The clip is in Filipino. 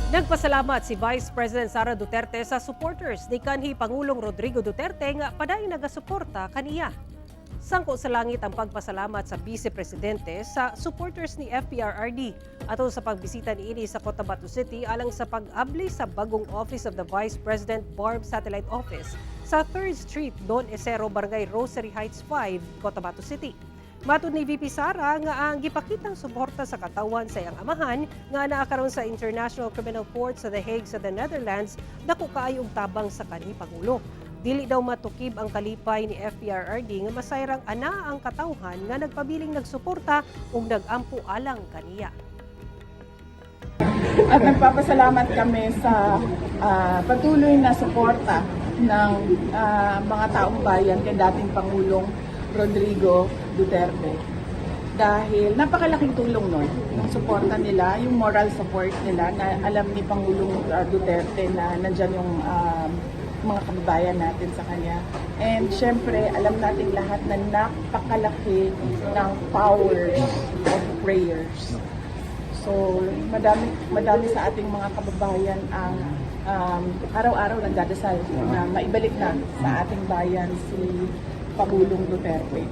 Nagpasalamat si Vice President Sara Duterte sa supporters ni kanhi Pangulong Rodrigo Duterte nga paday nagasuporta kaniya. Sangko sa langit ang pagpasalamat sa Vice Presidente sa supporters ni FPRRD ato sa pagbisita niini sa Cotabato City alang sa pag-abli sa bagong Office of the Vice President Barb Satellite Office sa 3rd Street, Don Esero, Barangay Rosary Heights 5, Cotabato City. Matud ni VP Sara nga ang gipakitang suporta sa katawan sa iyang amahan nga naakaroon sa International Criminal Court sa The Hague sa the Netherlands dako kaayo og tabang sa kanhi Pangulo. Dili daw matukib ang kalipay ni FPRRD nga masayrang ana ang katawhan nga nagpabiling nagsuporta ug nagampo alang kaniya. At nagpapasalamat kami sa patuloy na suporta ng mga taong bayan kay dating Pangulong Rodrigo Duterte. Dahil napakalaking tulong nun, ng suporta nila, yung moral support nila na alam ni Pangulong Duterte na nandyan yung mga kababayan natin sa kanya. And syempre, alam natin lahat na napakalaki ng power of prayers. So, madami sa ating mga kababayan ang araw-araw nagdadasal na maibalik na sa ating bayan si Pangulong Duterte.